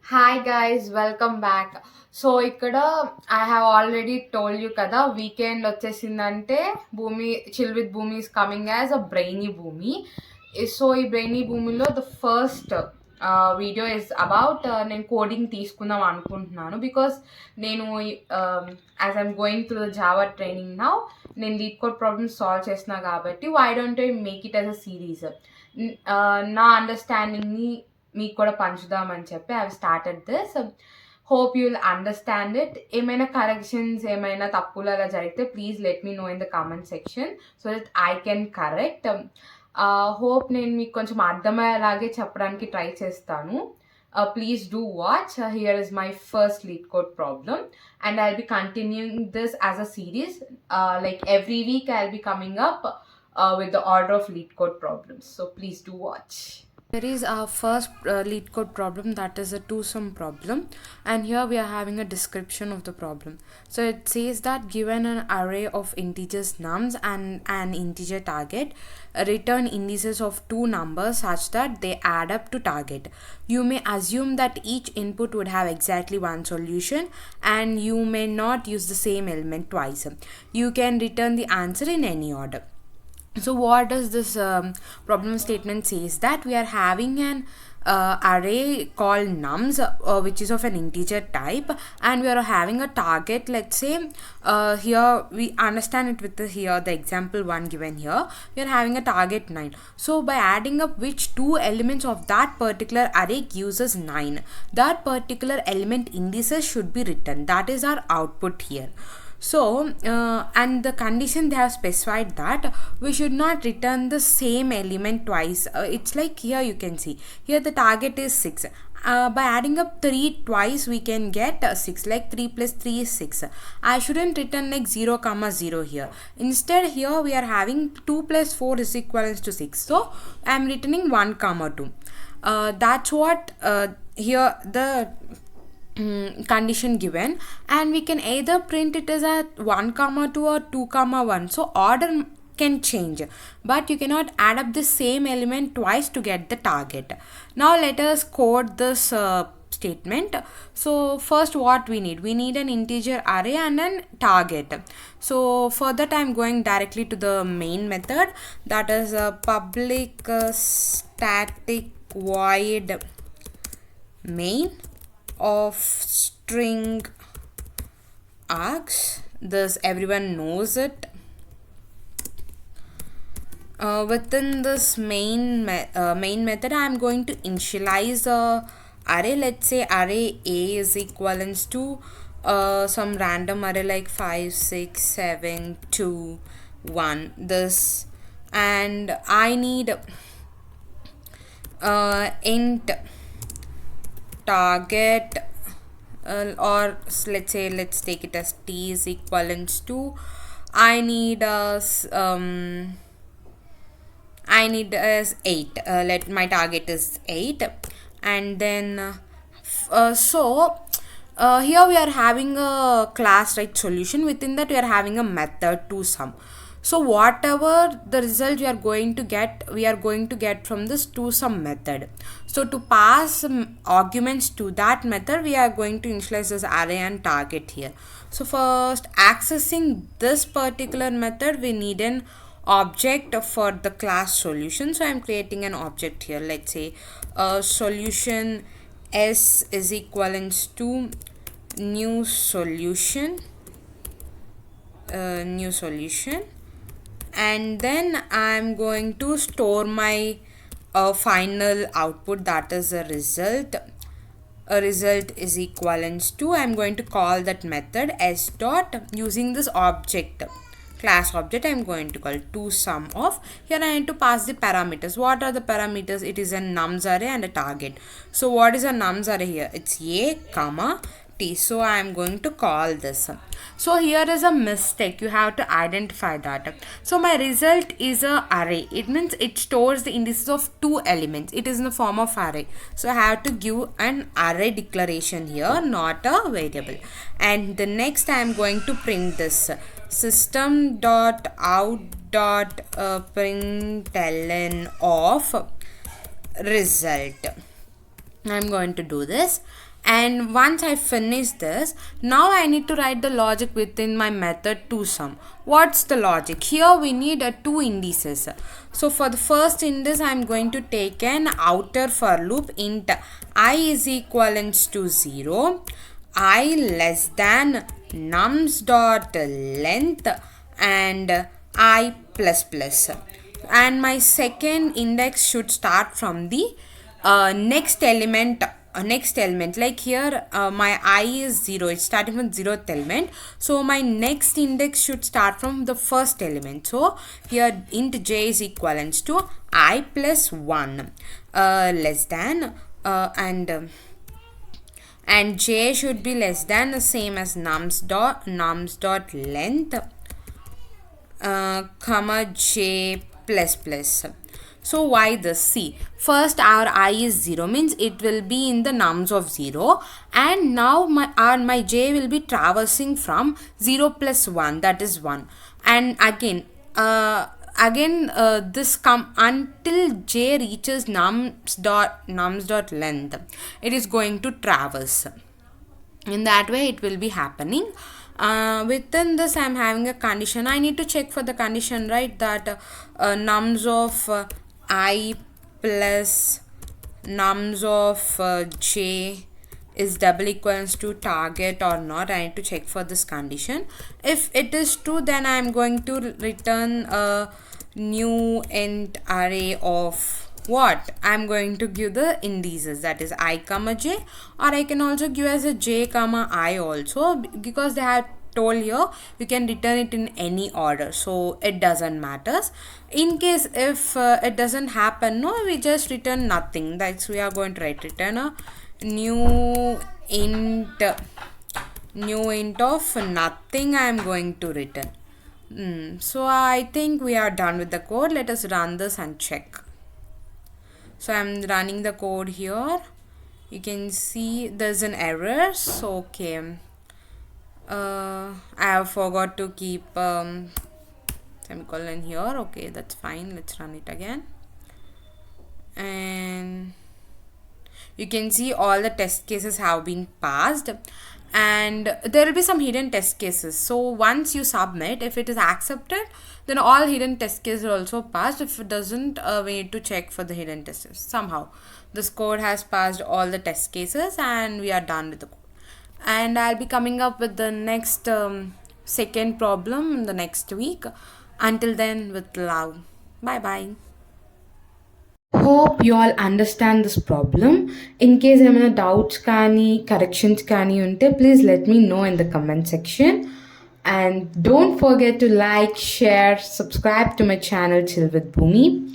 Hi guys, welcome back. So ఇక్కడ I have already told you కదా, weekend వచ్చేసిందంటే Bhoomi chill with Bhoomi is coming as a brainy Bhoomi. So ఈ brainy భూమిలో the first video is about నేను coding తీసుకుందాం అనుకుంటున్నాను because నేను as I'm going through the Java training now నేను లీడ్ కోడ్ ప్రాబ్లమ్స్ సాల్వ్ చేస్తున్నా కాబట్టి why don't I make it as a series. నా అండర్స్టాండింగ్ని మీకు కూడా పంచుదామని చెప్పి I started this. Hope you will understand it. ఏమైనా కరెక్షన్స్ ఏమైనా తప్పులు అలా జరిగితే please let me know in the comment section so that I can correct. Hope నేను మీకు కొంచెం అర్థమయ్యేలాగే చెప్పడానికి ట్రై చేస్తాను. Please do watch. Here is my first Leetcode problem and I'll be continuing this as a series. Like every week I'll be coming up with the order of Leetcode problems. So please do watch. There is our first Leetcode problem, that is a two-sum problem, and here we are having a description of the problem. So it says that given an array of integers nums and an integer target, return indices of two numbers such that they add up to target. You may assume that each input would have exactly one solution and you may not use the same element twice. You can return the answer in any order. So what does this problem statement says that we are having an array called nums which is of an integer type, and we are having a target. Let's say here we understand it with the example one given here. We are having a target 9. So by adding up which two elements of that particular array gives us 9, that particular element indices should be written. That is our output here. So and the condition they have specified that we should not return the same element twice. It's like here you can see here the target is 6. By adding up 3 twice we can get 6, like 3 plus 3 is 6. I shouldn't return like 0 comma 0 here. Instead here we are having 2 plus 4 is equivalent to 6, so I am returning 1 comma 2. That's what here the condition given, and we can either print it as a 1 comma 2 or 2 comma 1. So order can change, but you cannot add up the same element twice to get the target. Now let us code this statement. So first what we need an integer array and an target. So for that I'm going directly to the main method, that is a public static void main of string args. This everyone knows it. Within this main method I am going to initialize a array. Let's say array A is equivalent to some random array like 5 6 7 2 1 this, and I need int target or let's take it as t is equivalent to I need as 8. Let my target is 8, and then here we are having a class right solution. Within that we are having a method to sum. So whatever the result we are going to get from this to sum method. So to pass arguments to that method we are going to initialize this array and target here. So first accessing this particular method we need an object for the class solution. So I am creating an object here. Let's say solution s is equivalent to new solution, and then I am going to store my final output, that is a result. A result is equivalent to I am going to call that method s dot using this object class object. I am going to call to sum of. Here I need to pass the parameters. What are the parameters? It is a nums array and a target. So what is a nums array here? It's a comma t. So I am going to call this. So here is a mistake, you have to identify that. So my result is a array. It means it stores the indices of two elements. It is in the form of array. So I have to give an array declaration here, not a variable. And the next I am going to print this system dot out dot println of result. I'm going to do this, and once I finish this, now I need to write the logic within my method to sum. What's the logic? Here we need two indices. So for the first index, I'm going to take an outer for loop int I is equivalent to 0, I less than nums dot length, and I plus plus. And my second index should start from the next element, like here my I is 0, it's starting from 0th element, so my next index should start from the first element. So here int j is equivalent to I plus 1 less than and j should be less than the same as nums dot length comma j plus plus. So why this? See, first our I is 0 means it will be in the nums of 0, and now my j will be traversing from 0 plus 1, that is 1, and again this come until j reaches nums dot length, it is going to traverse. In that way it will be happening. Within this I'm having a condition. I need to check for the condition, right, that nums of I plus nums of j is double equals to target or not. I need to check for this condition. If it is true, then I am going to return a new int array of what? I am going to give the indices, that is I comma j, or I can also give as a j comma I also, because they have told here you can return it in any order, so it doesn't matter. In case if it doesn't happen, no, we just return nothing. That's we are going to return a new int of nothing. I am going to return. So I think we are done with the code. Let us run this and check. So I'm running the code here. You can see there's an error. So okay, I have forgot to keep semicolon here. Okay, that's fine. Let's run it again, and you can see all the test cases have been passed, and there will be some hidden test cases. So once you submit, if it is accepted, then all hidden test cases are also passed. If it doesn't, we need to check for the hidden test cases. Somehow this code has passed all the test cases and we are done with the code. And I'll be coming up with the next second problem in the next week. Until then, with love. Bye bye. Hope you all understand this problem. In case ఏమైనా doubts కానీ corrections కానీ ఉంటే, please let me know in the comment section. And don't forget to like, share, subscribe to my channel Chill with Bhumi.